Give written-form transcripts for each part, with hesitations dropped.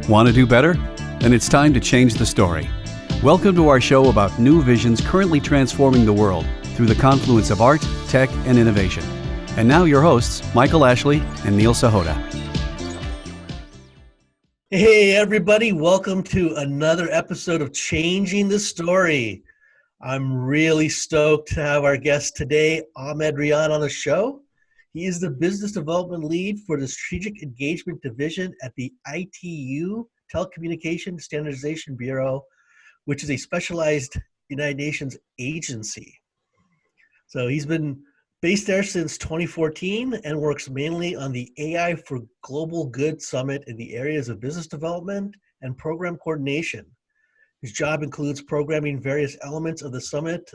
Want to do better? Then it's time to change the story. Welcome to our show about new visions currently transforming the world through the confluence of art, tech, and innovation. And now your hosts, Michael Ashley and Neil Sahota. Hey everybody, welcome to another episode of Changing the Story. I'm really stoked to have our guest today, Ahmed Riad, on the show. He is the Business Development Lead for the Strategic Engagement Division at the ITU, Telecommunication Standardization Bureau, which is a specialized United Nations agency. So he's been based there since 2014 and works mainly on the AI for Global Good Summit in the areas of business development and program coordination. His job includes programming various elements of the summit,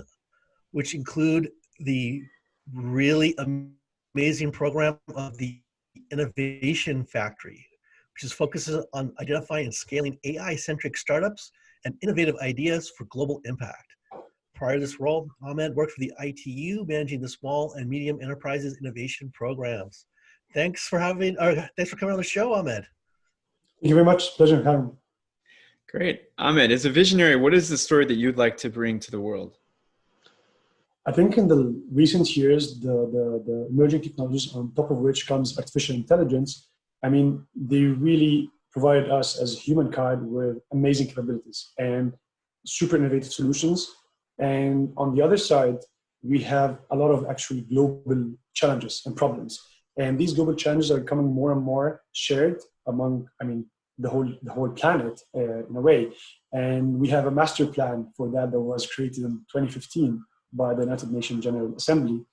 which include the really amazing program of the Innovation Factory, which focuses on identifying and scaling AI-centric startups and innovative ideas for global impact. Prior to this role, Ahmed worked for the ITU, managing the small and medium enterprises innovation programs. Thanks for coming on the show, Ahmed. Thank you very much. Pleasure having me. Great. Ahmed, as a visionary, what is the story that you'd like to bring to the world? I think in the recent years, the emerging technologies on top of which comes artificial intelligence, they really provide us as humankind with amazing capabilities and super innovative solutions. And on the other side, we have a lot of actually global challenges and problems. And these global challenges are becoming more and more shared among, the whole planet in a way. And we have a master plan for that was created in 2015 by the United Nations General Assembly,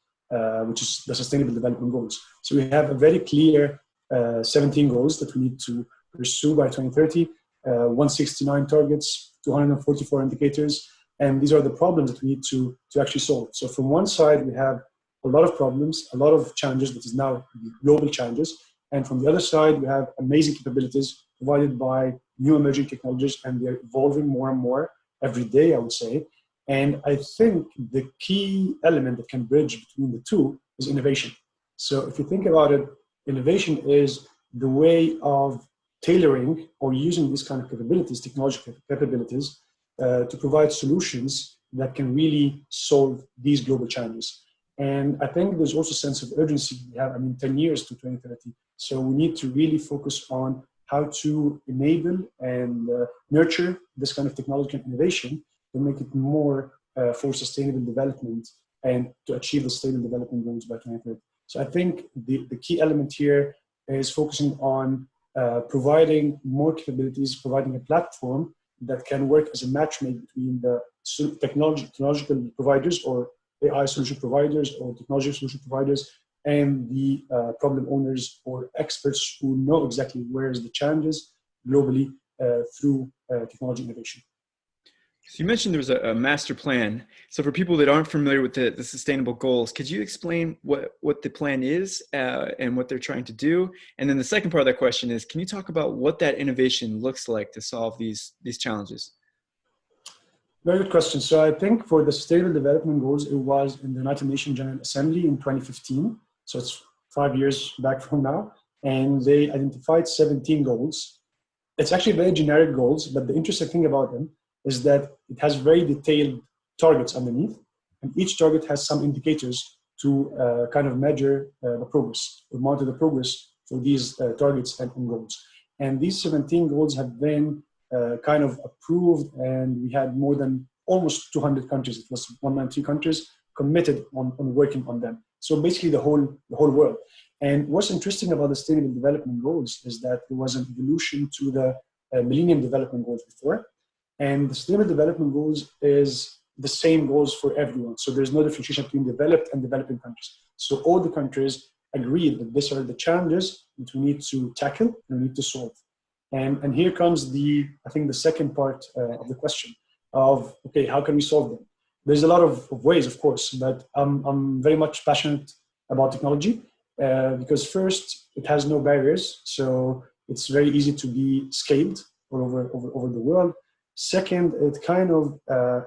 which is the Sustainable Development Goals. So we have a very clear 17 goals that we need to pursue by 2030, 169 targets, 244 indicators. And these are the problems that we need to actually solve. So from one side, we have a lot of problems, a lot of challenges that is now global challenges. And from the other side, we have amazing capabilities provided by new emerging technologies, and they're evolving more and more every day, I would say. And I think the key element that can bridge between the two is innovation. So if you think about it, innovation is the way of tailoring or using these kind of capabilities, technological capabilities, to provide solutions that can really solve these global challenges. And I think there's also a sense of urgency. We have, 10 years to 2030. So we need to really focus on how to enable and nurture this kind of technological innovation to make it more for sustainable development and to achieve the Sustainable Development Goals by 2030. So I think the key element here is focusing on providing more capabilities, providing a platform that can work as a matchmaker between the technological providers or AI solution providers or technology solution providers and the problem owners or experts who know exactly where is the challenges globally through technology innovation. So you mentioned there was a master plan. So for people that aren't familiar with the sustainable goals, could you explain what the plan is and what they're trying to do? And then the second part of that question is, can you talk about what that innovation looks like to solve these challenges? Very good question. So I think for the Sustainable Development Goals, it was in the United Nations General Assembly in 2015. So it's 5 years back from now. And they identified 17 goals. It's actually very generic goals, but the interesting thing about them is that it has very detailed targets underneath, and each target has some indicators to kind of measure the progress, or monitor the progress for these targets and goals. And these 17 goals have been kind of approved, and we had more than almost 200 countries, it was 193 countries, committed on working on them. So basically the whole world. And what's interesting about the Sustainable Development Goals is that there was an evolution to the Millennium Development Goals before. And the Sustainable Development Goals is the same goals for everyone. So there's no differentiation between developed and developing countries. So all the countries agreed that these are the challenges that we need to tackle and we need to solve. And here comes the second part of the question of, okay, how can we solve them? There's a lot of ways, of course, but I'm very much passionate about technology because first, it has no barriers. So it's very easy to be scaled all over the world. Second, it kind of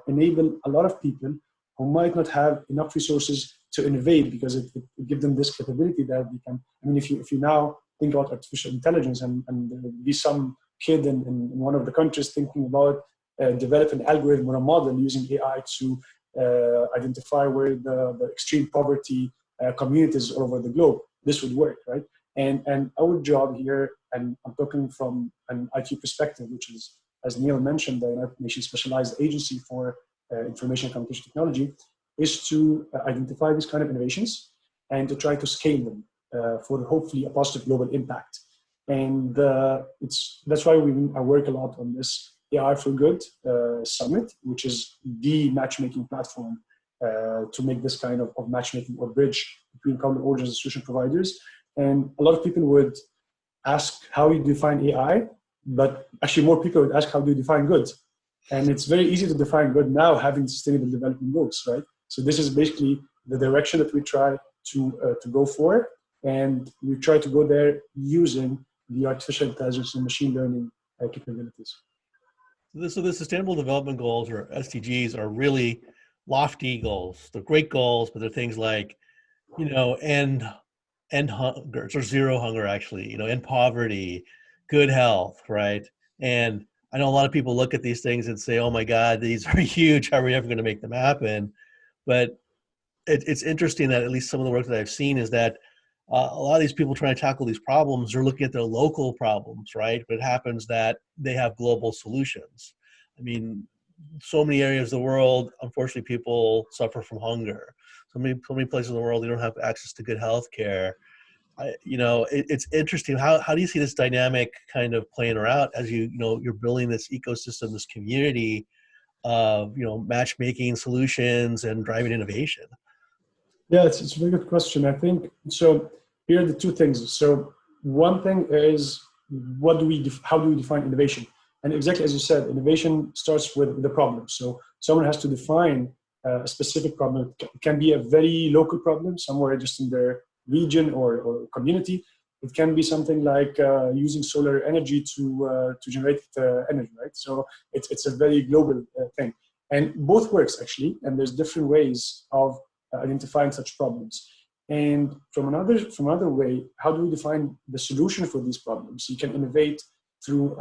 enable a lot of people who might not have enough resources to innovate because it gives them this capability that we can, if you now think about artificial intelligence and there will be some kid in one of the countries thinking about develop an algorithm or a model using AI to identify where the extreme poverty communities all over the globe, this would work, right? And our job here, and I'm talking from an IT perspective, which is, as Neil mentioned, the United Nations Specialized Agency for Information and Communication Technology, is to identify these kind of innovations and to try to scale them for hopefully a positive global impact. And that's why I work a lot on this AI for Good Summit, which is the matchmaking platform to make this kind of matchmaking or bridge between common origins and solution providers. And a lot of people would ask how you define AI, but actually more people would ask how do you define good? And it's very easy to define good now having sustainable development goals, right? So this is basically the direction that we try to go for. And we try to go there using the artificial intelligence and machine learning capabilities. So the Sustainable Development Goals, or SDGs, are really lofty goals. They're great goals, but they're things like, end hunger, or zero hunger, actually, end poverty, good health, right? And I know a lot of people look at these things and say, oh my God, these are huge. How are we ever going to make them happen? But it's interesting that at least some of the work that I've seen is that a lot of these people trying to tackle these problems are looking at their local problems, right? But it happens that they have global solutions. I mean, so many areas of the world, unfortunately, people suffer from hunger. So many places in the world, they don't have access to good health care. It's interesting. How do you see this dynamic kind of playing out as you're building this ecosystem, this community of, matchmaking solutions and driving innovation? Yeah, it's a very good question. I think, so here are the two things. So one thing is, how do we define innovation? And exactly as you said, innovation starts with the problem. So someone has to define a specific problem. It can be a very local problem, somewhere just in their region or community. It can be something like using solar energy to generate energy, right? So it's a very global thing. And both works, actually, and there's different ways of identifying such problems. And from another way, how do we define the solution for these problems? You can innovate through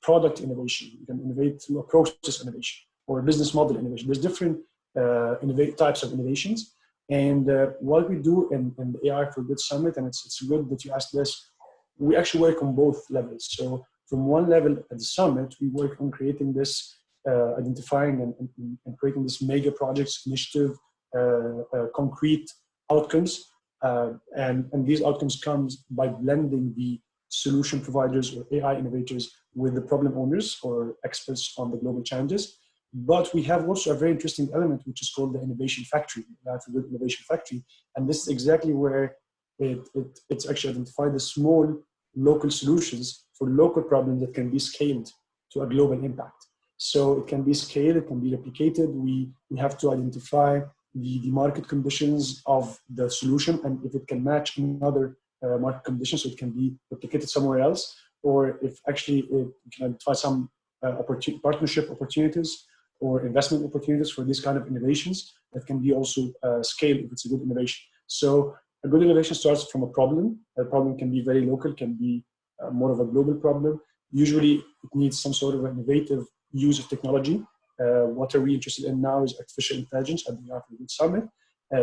product innovation. You can innovate through a process innovation or a business model innovation. There's different types of innovations. And what we do in the AI for Good Summit, and it's good that you asked this, we actually work on both levels. So from one level at the summit, we work on creating this, identifying and creating this mega projects initiative, concrete outcomes. And these outcomes comes by blending the solution providers or AI innovators with the problem owners or experts on the global challenges. But we have also a very interesting element, which is called the innovation factory, that's a good innovation factory. And this is exactly where it's actually identified the small local solutions for local problems that can be scaled to a global impact. So it can be scaled, it can be replicated. We have to identify the market conditions of the solution, and if it can match another market conditions, so it can be replicated somewhere else, or if actually it can identify some partnership opportunities or investment opportunities for these kind of innovations that can be also scaled if it's a good innovation. So a good innovation starts from a problem. A problem can be very local, can be more of a global problem. Usually it needs some sort of innovative use of technology. What are we interested in now is artificial intelligence at the AI for Good Summit,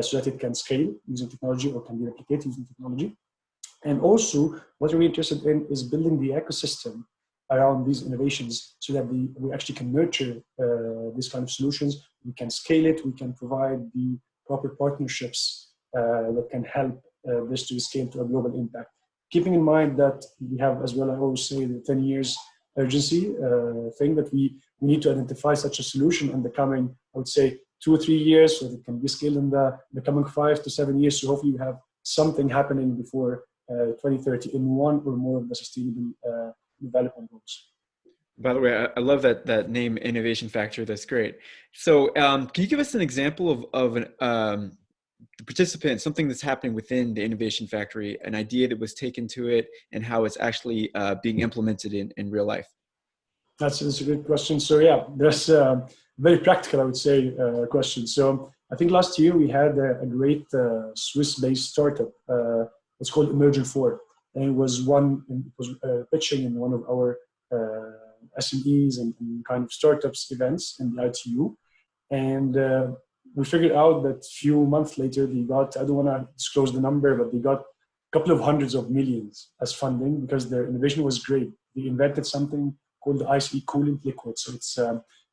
so that it can scale using technology or can be replicated using technology. And also what we're interested in is building the ecosystem around these innovations so that we actually can nurture these kind of solutions. We can scale it, we can provide the proper partnerships that can help this to scale to a global impact. Keeping in mind that we have, as well, I always say, the 10 years urgency thing, that we need to identify such a solution in the coming, I would say, 2 or 3 years, so that it can be scaled in the coming 5 to 7 years. So hopefully we have something happening before 2030 in one or more of the sustainable development goals. By the way, I love that name, Innovation Factor. That's great. So can you give us an example of an participant, something that's happening within the Innovation Factory, an idea that was taken to it, and how it's actually being implemented in real life? That's a good question. So yeah, that's very practical, I would say, question. So I think last year we had a great Swiss-based startup. It's called Emergent 4. And it was pitching in one of our SMEs and kind of startups events in the ITU. And we figured out that a few months later, they got, I don't want to disclose the number, but they got a couple of hundreds of millions as funding because their innovation was great. They invented something called the ICE cooling liquid. So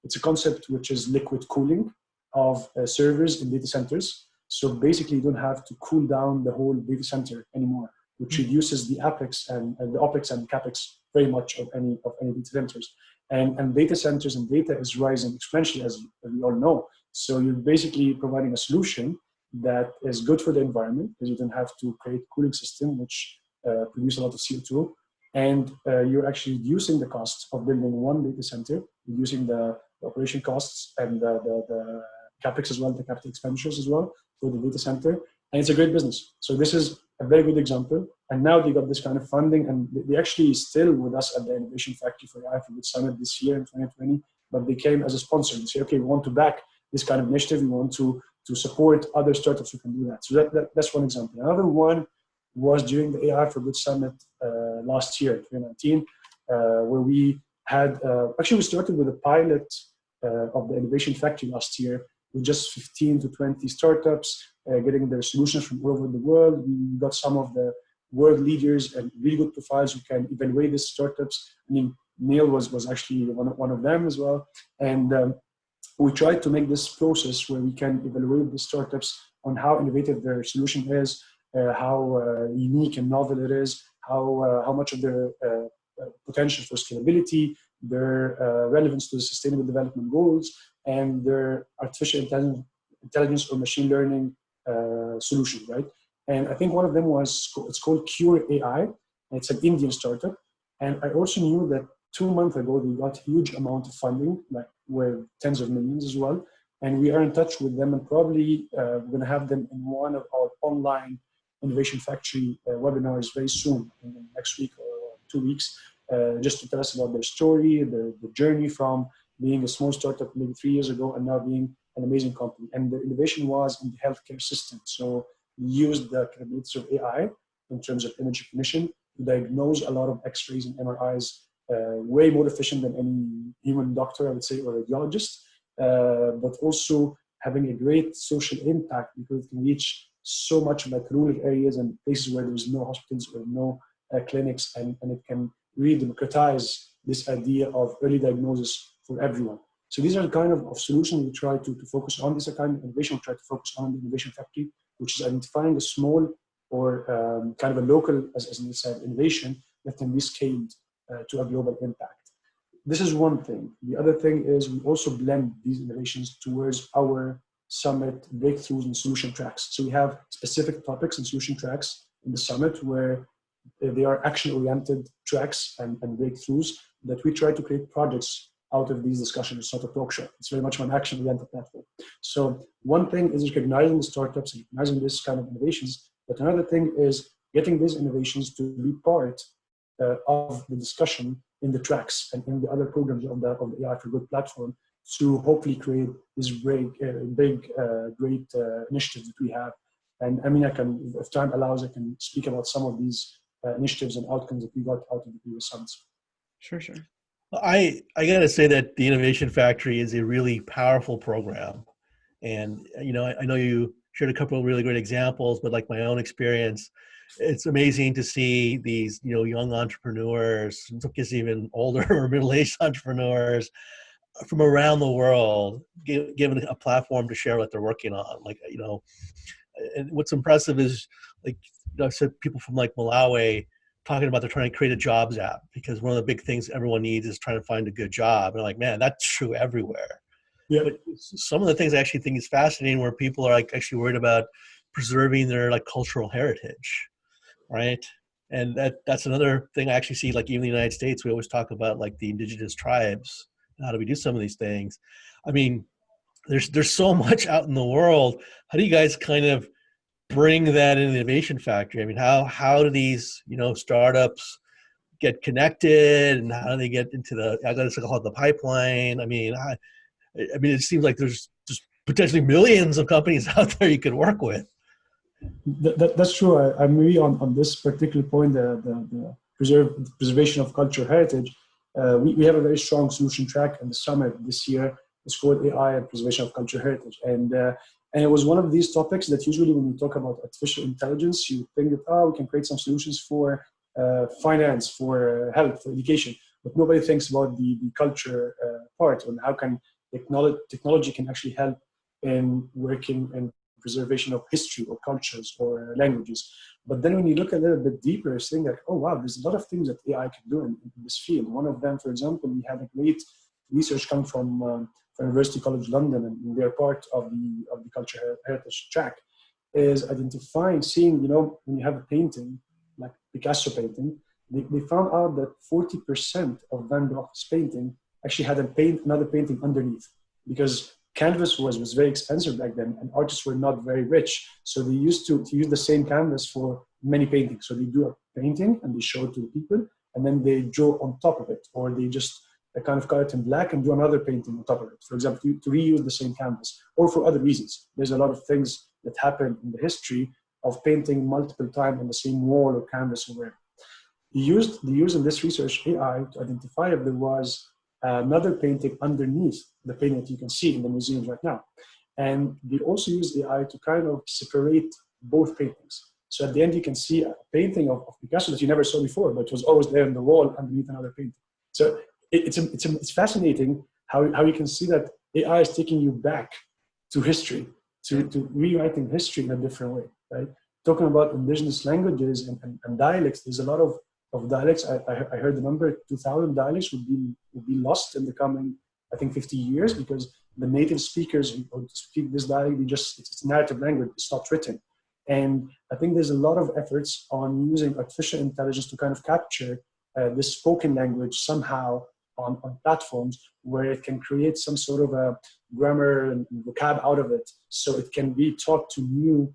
it's a concept which is liquid cooling of servers in data centers. So basically you don't have to cool down the whole data center anymore, which reduces the apex and the opex and capex very much of any data centers. And data centers and data is rising exponentially, as we all know. So you're basically providing a solution that is good for the environment because you don't have to create cooling system which produce a lot of CO2. And you're actually reducing the cost of building one data center, reducing the operation costs and the capex as well, the capital expenditures as well for the data center. And it's a great business. So this is a very good example. And now they got this kind of funding, and they actually still with us at the Innovation Factory for AI for Good Summit this year in 2020, but they came as a sponsor. They say, okay, we want to back this kind of initiative. We want to support other startups who can do that. So that's one example. Another one was during the AI for Good Summit last year, 2019, where we had, actually we started with a pilot of the Innovation Factory last year with just 15 to 20 startups, getting their solutions from all over the world. We got some of the world leaders and really good profiles who can evaluate these startups. I mean, Neil was actually one of them as well. And we tried to make this process where we can evaluate the startups on how innovative their solution is, how unique and novel it is, how much of their potential for scalability, their relevance to the Sustainable Development Goals, and their artificial intelligence or machine learning solution, right? And I think one of them it's called Cure AI. It's an Indian startup. And I also knew that 2 months ago, they got a huge amount of funding, like with tens of millions as well. And we are in touch with them, and probably we're going to have them in one of our online Innovation Factory webinars very soon, in the next week or 2 weeks, just to tell us about their story, the journey from being a small startup maybe 3 years ago and now being an amazing company. And the innovation was in the healthcare system. So we used the capabilities of AI in terms of image recognition to diagnose a lot of X-rays and MRIs way more efficient than any human doctor, I would say, or radiologist, but also having a great social impact because it can reach so much like rural areas and places where there's no hospitals or no clinics, and it can really democratize this idea of early diagnosis for everyone. So these are the kind of solutions we try to focus on. These are kind of innovation we try to focus on in the Innovation Factory, which is identifying a small or kind of a local, as Neil said, innovation that can be scaled to a global impact. This is one thing. The other thing is we also blend these innovations towards our summit breakthroughs and solution tracks. So we have specific topics and solution tracks in the summit where they are action-oriented tracks and breakthroughs that we try to create projects out of these discussions. It's not a talk show. It's very much an action-oriented platform. So one thing is recognizing the startups, recognizing this kind of innovations, but another thing is getting these innovations to be part of the discussion in the tracks and in the other programs of the AI for Good platform to hopefully create this great initiatives that we have. And I mean, if time allows, I can speak about some of these initiatives and outcomes that we got out of the previous summits. Sure. I got to say that the Innovation Factory is a really powerful program. And, you know, I know you shared a couple of really great examples, but like my own experience, it's amazing to see these, you know, young entrepreneurs, I guess even older or middle-aged entrepreneurs from around the world given a platform to share what they're working on. Like, you know, and what's impressive is, like, I said, people from like Malawi talking about they're trying to create a jobs app because one of the big things everyone needs is trying to find a good job. And like, man, that's true everywhere. Yeah. But some of the things I actually think is fascinating where people are like actually worried about preserving their like cultural heritage, right? And that's another thing I actually see, like even in the United States, we always talk about like the indigenous tribes. How do we do some of these things? I mean, there's so much out in the world. How do you guys kind of bring that in the Innovation Factory? I mean, how do these, you know, startups get connected, and how do they get into the pipeline? I mean, it seems like there's just potentially millions of companies out there you could work with. That's true. I'm really on this particular point, the preservation of cultural heritage. we have a very strong solution track, and the summit this year is called AI and Preservation of Cultural Heritage. And it was one of these topics that usually when you talk about artificial intelligence, you think that, oh, we can create some solutions for finance, for health, for education, but nobody thinks about the culture part, and how can technology can actually help in working and preservation of history or cultures or languages. But then when you look a little bit deeper, it's saying like, oh wow, there's a lot of things that AI can do in this field. One of them, for example, we had a great research come from University College London, and they're part of the cultural heritage track, is identifying, seeing, you know, when you have a painting, like Picasso painting, they found out that 40% of Van Gogh's painting actually had another painting underneath, because canvas was very expensive back then, and artists were not very rich. So they used to use the same canvas for many paintings. So they do a painting and they show it to the people, and then they draw on top of it, or they just kind of color it in black and do another painting on top of it. For example, to reuse the same canvas, or for other reasons. There's a lot of things that happen in the history of painting multiple times on the same wall or canvas or wherever. They used in this research AI to identify if there was another painting underneath the painting that you can see in the museums right now. And they also use AI to kind of separate both paintings. So at the end, you can see a painting of Picasso that you never saw before, but was always there on the wall underneath another painting. So it's fascinating how you can see that AI is taking you back to history, to rewriting history in a different way, right? Talking about indigenous languages and dialects, there's a lot of dialects. I heard the number 2,000 dialects would be lost in the coming, I think, 50 years, because the native speakers who speak this dialect, it's narrative language, it's not written. And I think there's a lot of efforts on using artificial intelligence to kind of capture this spoken language somehow on platforms where it can create some sort of a grammar and vocab out of it, so it can be taught to new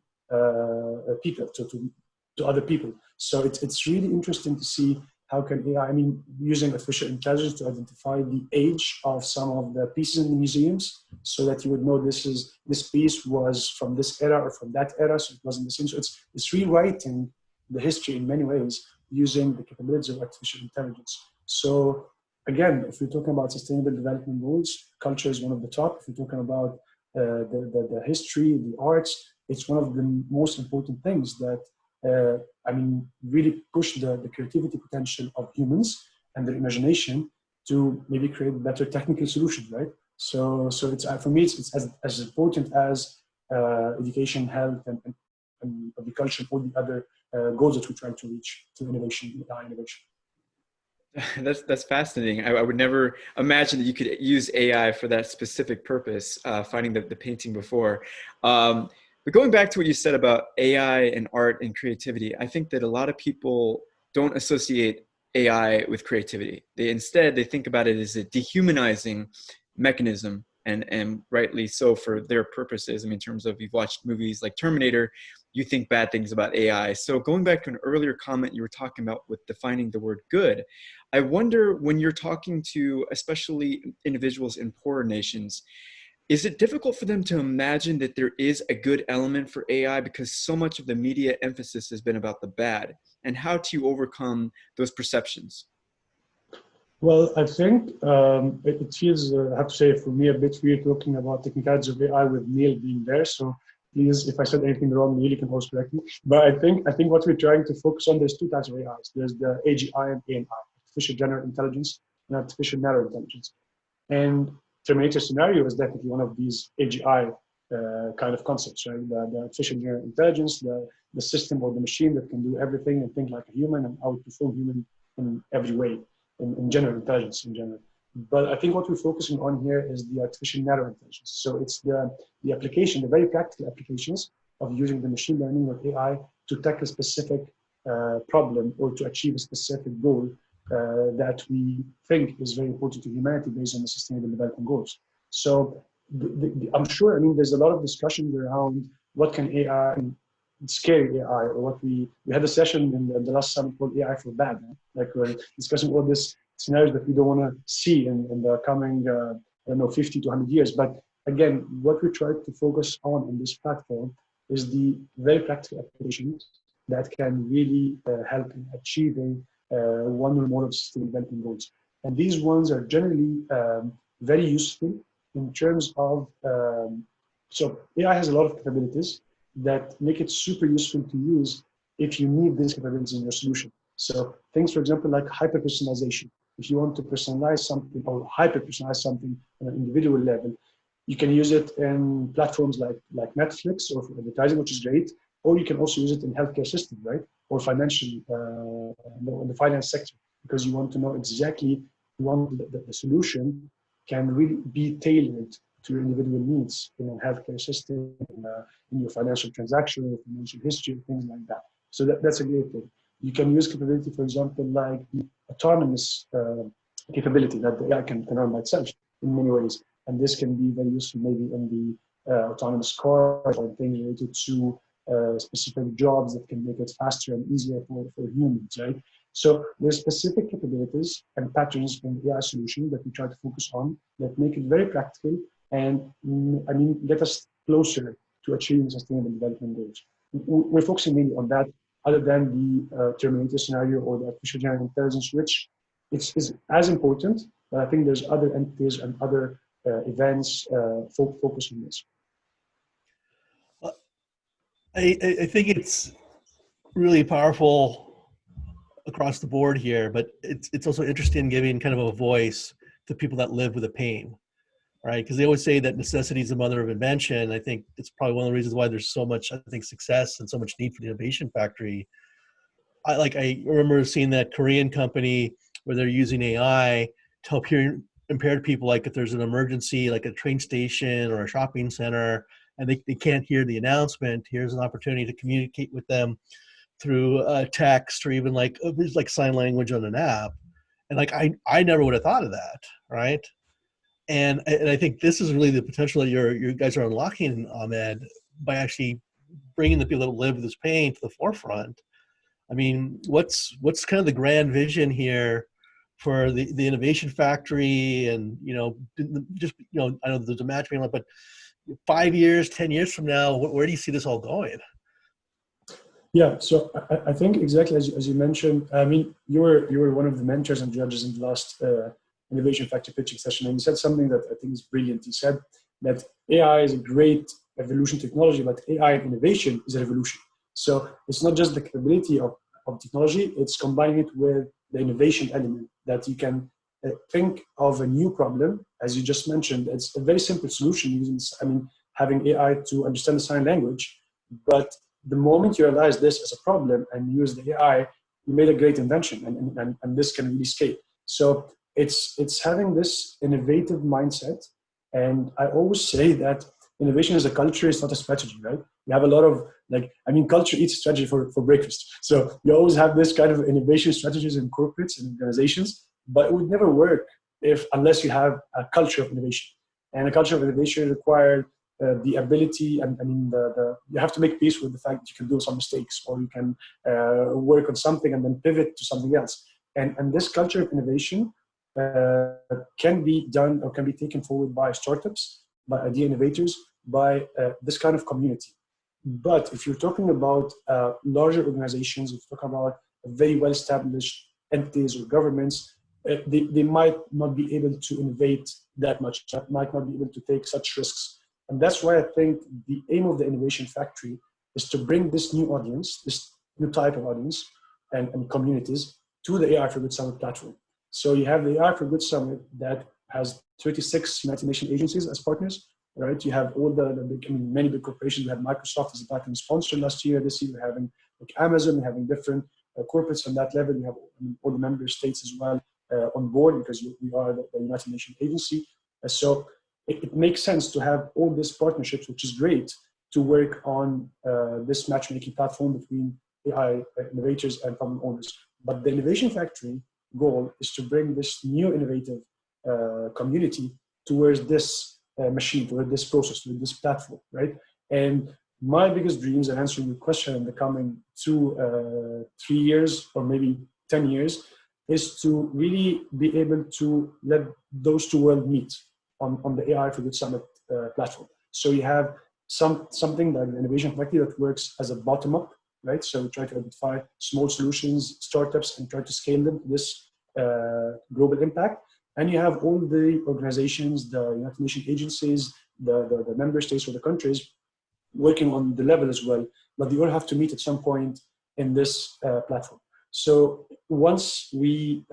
people, to other people. So it's really interesting to see how can AI, using artificial intelligence to identify the age of some of the pieces in the museums, so that you would know this piece was from this era or from that era, so it wasn't the same. So it's rewriting the history in many ways using the capabilities of artificial intelligence. So again, if we're talking about sustainable development goals, culture is one of the top. If we're talking about the history, the arts, it's one of the most important things that really push the creativity potential of humans and their imagination to maybe create better technical solutions, right? So it's for me, it's as important as education, health, and agriculture, all the other goals that we're trying to reach through innovation, innovation. That's fascinating. I would never imagine that you could use AI for that specific purpose, finding the painting before. But going back to what you said about AI and art and creativity, I think that a lot of people don't associate AI with creativity. They think about it as a dehumanizing mechanism, and rightly so for their purposes. In terms of, you've watched movies like Terminator, you think bad things about AI. So going back to an earlier comment you were talking about with defining the word good, I wonder, when you're talking to especially individuals in poorer nations, is it difficult for them to imagine that there is a good element for AI, because so much of the media emphasis has been about the bad? And how do you overcome those perceptions? Well, I think it feels, I have to say, for me, a bit weird talking about technicalities of AI with Neil being there. So please, if I said anything wrong, Neil, you can always correct me. But I think what we're trying to focus on, there's two types of AIs. There's the AGI and ANI, artificial general intelligence and artificial narrow intelligence. And Terminator scenario is definitely one of these AGI kind of concepts, right? The artificial general intelligence, the system or the machine that can do everything and think like a human and outperform human in every way, in general intelligence in general. But I think what we're focusing on here is the artificial narrow intelligence. So it's the application, the very practical applications of using the machine learning or AI to tackle a specific problem or to achieve a specific goal that we think is very important to humanity based on the Sustainable Development Goals. So I'm sure, there's a lot of discussion around what can AI, scary AI, or what we had a session in the last summit called AI for Bad. Like we're discussing all these scenarios that we don't want to see in the coming, 50 to 100 years. But again, what we try to focus on this platform is the very practical applications that can really help in achieving one or more of Sustainable Development Goals. And these ones are generally very useful in terms of, so AI has a lot of capabilities that make it super useful to use if you need these capabilities in your solution. So things, for example, like hyper-personalization. If you want to personalize something or hyper-personalize something on an individual level, you can use it in platforms like Netflix or for advertising, which is great. Or you can also use it in healthcare systems, right? Or financial, in the finance sector, because you want to know exactly, you want the solution can really be tailored to your individual needs in a healthcare system, in your financial transaction, or financial history, things like that. So that's a great thing. You can use capability, for example, like the autonomous capability that the AI can run by itself in many ways. And this can be very useful maybe in the autonomous cars or things related to specific jobs that can make it faster and easier for humans, right? So there's specific capabilities and patterns in the AI solution that we try to focus on that make it very practical and get us closer to achieving sustainable development goals. We're focusing mainly on that, other than the Terminator scenario or the artificial general intelligence, which is as important, but I think there's other entities and other events focus on this. I think it's really powerful across the board here, but it's also interesting giving kind of a voice to people that live with a pain, right? Because they always say that necessity is the mother of invention. I think it's probably one of the reasons why there's so much, I think, success and so much need for the innovation factory. I remember seeing that Korean company where they're using AI to help hearing impaired people, like if there's an emergency, like a train station or a shopping center, and they can't hear the announcement, here's an opportunity to communicate with them through text or even like sign language on an app. And like I never would have thought of that, right? And I think this is really the potential that you guys are unlocking, Ahmed, by actually bringing the people that live with this pain to the forefront. I mean, what's kind of the grand vision here for the innovation factory? And I know there's a match being, but 5 years, 10 years from now, where do you see this all going? Yeah, so I think exactly as you mentioned. I mean, you were one of the mentors and judges in the last innovation factory pitching session, and you said something that I think is brilliant. You said that AI is a great evolution technology, but AI innovation is a revolution. So it's not just the capability of technology, it's combining it with the innovation element that you can think of a new problem, as you just mentioned. It's a very simple solution using, having AI to understand the sign language. But the moment you realize this as a problem and use the AI, you made a great invention, and this can really scale. So it's having this innovative mindset. And I always say that innovation is a culture, it's not a strategy, right? You have a lot of culture eats strategy for breakfast. So you always have this kind of innovation strategies in corporates and organizations, but it would never work unless you have a culture of innovation. And a culture of innovation requires the ability, you have to make peace with the fact that you can do some mistakes, or you can work on something and then pivot to something else. And this culture of innovation can be done or can be taken forward by startups, by idea innovators, by this kind of community. But if you're talking about larger organizations, if you're talking about very well-established entities or governments, they might not be able to innovate that much, might not be able to take such risks. And that's why I think the aim of the Innovation Factory is to bring this new audience, this new type of audience and communities to the AI for Good Summit platform. So you have the AI for Good Summit that has 36 United Nations agencies as partners, right? You have all many big corporations. We have Microsoft as a platinum sponsor last year. This year we're having Amazon, we're having different corporates on that level. We have all the member states as well on board, because we are the United Nations agency. So it makes sense to have all these partnerships, which is great, to work on this matchmaking platform between AI innovators and problem owners. But the Innovation Factory goal is to bring this new innovative community towards this machine, towards this process, towards this platform, right? And my biggest dreams, and answering your question in the coming 2-3 years, or maybe 10 years, is to really be able to let those two worlds meet on the AI for Good Summit platform. So you have something like the Innovation Factory that works as a bottom-up, right? So we try to identify small solutions, startups, and try to scale them to this global impact. And you have all the organizations, the United Nations agencies, the member states or the countries working on the level as well, but they all have to meet at some point in this platform. So once we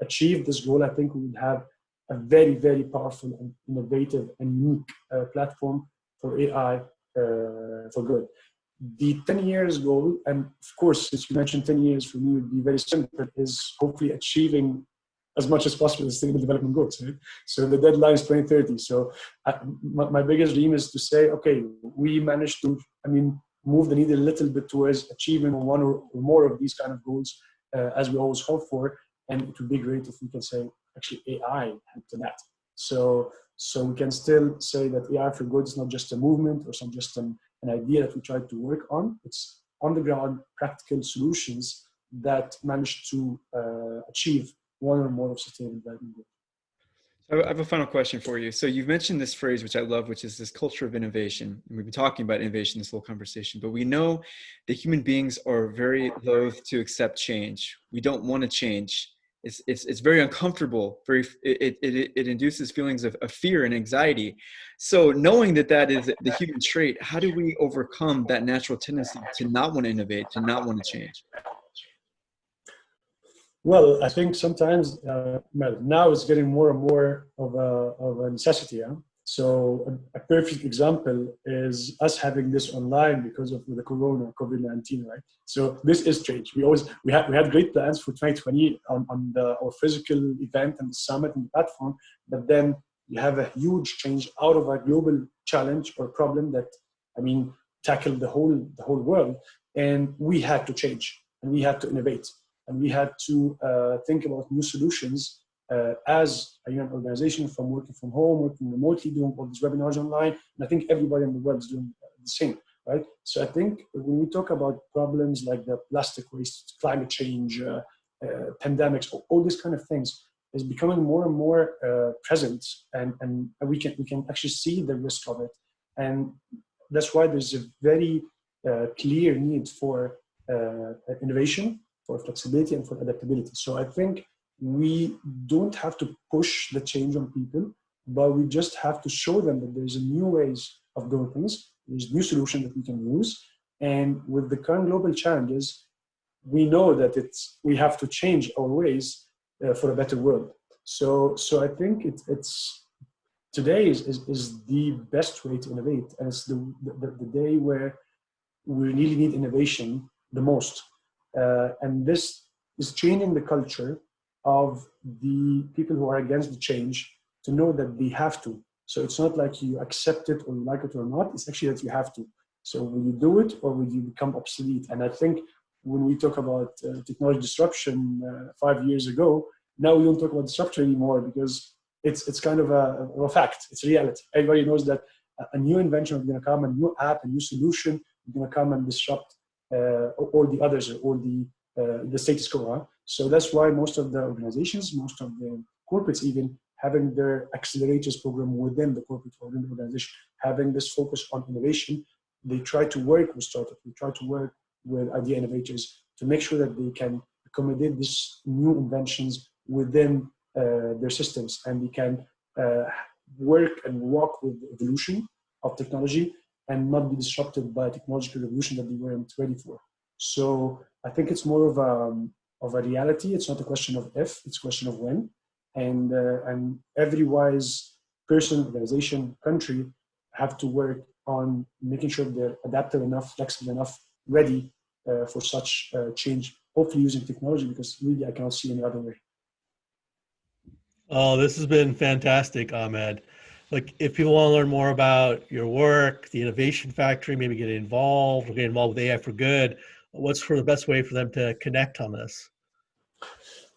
achieve this goal, I think we will have a very, very powerful and innovative and unique platform for AI for good. The 10 years goal, and of course, since you mentioned 10 years, for me would be very simple, is hopefully achieving as much as possible the Sustainable Development Goals. Right? So the deadline is 2030. So my biggest dream is to say, okay, we managed to, move the needle a little bit towards achieving one or more of these kind of goals, as we always hope for. And it would be great if we can say, actually, AI helped to that. So we can still say that AI for good is not just a movement or just an idea that we try to work on. It's on the ground, practical solutions that manage to achieve one or more of sustainable development goals. I have a final question for you. So you've mentioned this phrase, which I love, which is this culture of innovation. And we've been talking about innovation this whole conversation, but we know that human beings are very loath to accept change. We don't want to change. It's very uncomfortable. It induces feelings of fear and anxiety. So knowing that is the human trait, how do we overcome that natural tendency to not want to innovate, to not want to change? Well, I think sometimes now it's getting more and more of a necessity. Yeah? So a perfect example is us having this online because of the Corona, COVID-19, right? So this is change. We had great plans for 2020 on our physical event and the summit and the platform, but then you have a huge change out of a global challenge or problem that tackled the whole world, and we had to change and we had to innovate. And we had to think about new solutions as a young organization, from working from home, working remotely, doing all these webinars online. And I think everybody in the world is doing the same, right? So I think when we talk about problems like the plastic waste, climate change, pandemics, all these kind of things is becoming more and more present, and we can actually see the risk of it. And that's why there's a very clear need for innovation, for flexibility, and for adaptability. So I think we don't have to push the change on people, but we just have to show them that there's a new ways of doing things. There's new solutions that we can use. And with the current global challenges, we know that we have to change our ways for a better world. So I think it's today is the best way to innovate. And it's the day where we really need innovation the most. And this is changing the culture of the people who are against the change to know that they have to. So it's not like you accept it or you like it or not. It's actually that you have to. So will you do it or will you become obsolete? And I think when we talk about technology disruption 5 years ago, now we don't talk about disruption anymore because it's kind of a fact. It's reality. Everybody knows that a new invention is going to come, a new app, a new solution is going to come and disrupt all the others, or the status quo. Huh? So that's why most of the organizations, most of the corporates even having their accelerators program within the corporate or within the organization, having this focus on innovation, they try to work with startups, they try to work with idea innovators to make sure that they can accommodate these new inventions within their systems, and they can work and walk with the evolution of technology and not be disrupted by a technological revolution that they weren't ready for. So I think it's more of a reality. It's not a question of if, it's a question of when. And every wise person, organization, country have to work on making sure they're adaptive enough, flexible enough, ready for such change, hopefully using technology, because really I cannot see any other way. Oh, this has been fantastic, Ahmed. Like, if people want to learn more about your work, the Innovation Factory, maybe get involved or get involved with AI for Good, what's the best way for them to connect on this?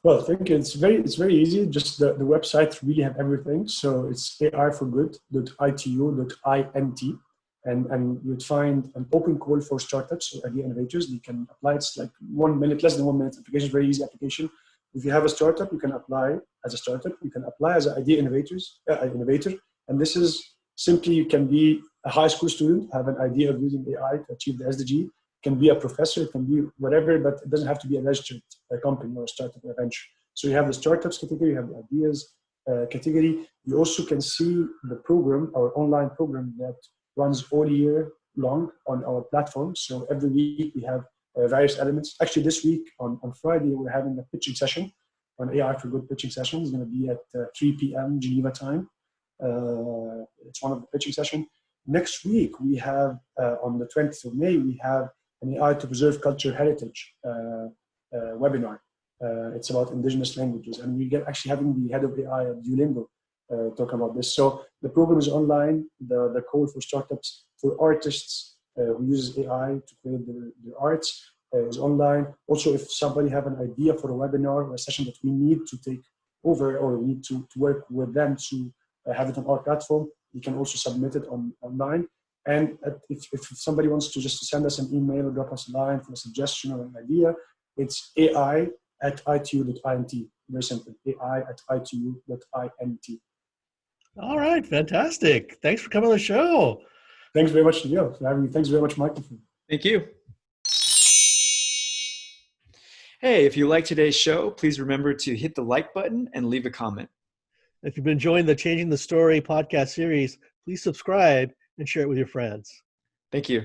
Well, I think it's very easy. Just the website really have everything. So it's aiforgood.itu.int, and you'd find an open call for startups or idea innovators. You can apply. It's like 1 minute, less than 1 minute application. Very easy application. If you have a startup, you can apply as a startup. You can apply as an idea innovator. And this is simply, you can be a high school student, have an idea of using AI to achieve the SDG. Can be a professor, it can be whatever, but it doesn't have to be a registered company or a startup or a venture. So you have the startups category, you have the ideas category. You also can see the program, our online program that runs all year long on our platform. So every week we have various elements. Actually, this week on Friday, we're having a pitching session, an AI for Good pitching session. It's going to be at 3 p.m. Geneva time. It's one of the pitching sessions. Next week, we have, on the 20th of May, we have an AI to preserve culture heritage webinar. It's about indigenous languages. And we get actually having the head of AI at Duolingo talk about this. So the program is online. The call for startups, for artists who uses AI to create their arts is online. Also, if somebody have an idea for a webinar or a session that we need to take over, or we need to work with them to have it on our platform, you can also submit it online. And if somebody wants to just send us an email or drop us a line for a suggestion or an idea, it's ai@itu.int. Very simple, ai@itu.int. All right, fantastic. Thanks for coming on the show. Thanks very much, Leo, for having me. Thanks very much, Michael. Thank you. Hey, if you like today's show, please remember to hit the like button and leave a comment. If you've been enjoying the Changing the Story podcast series, please subscribe and share it with your friends. Thank you.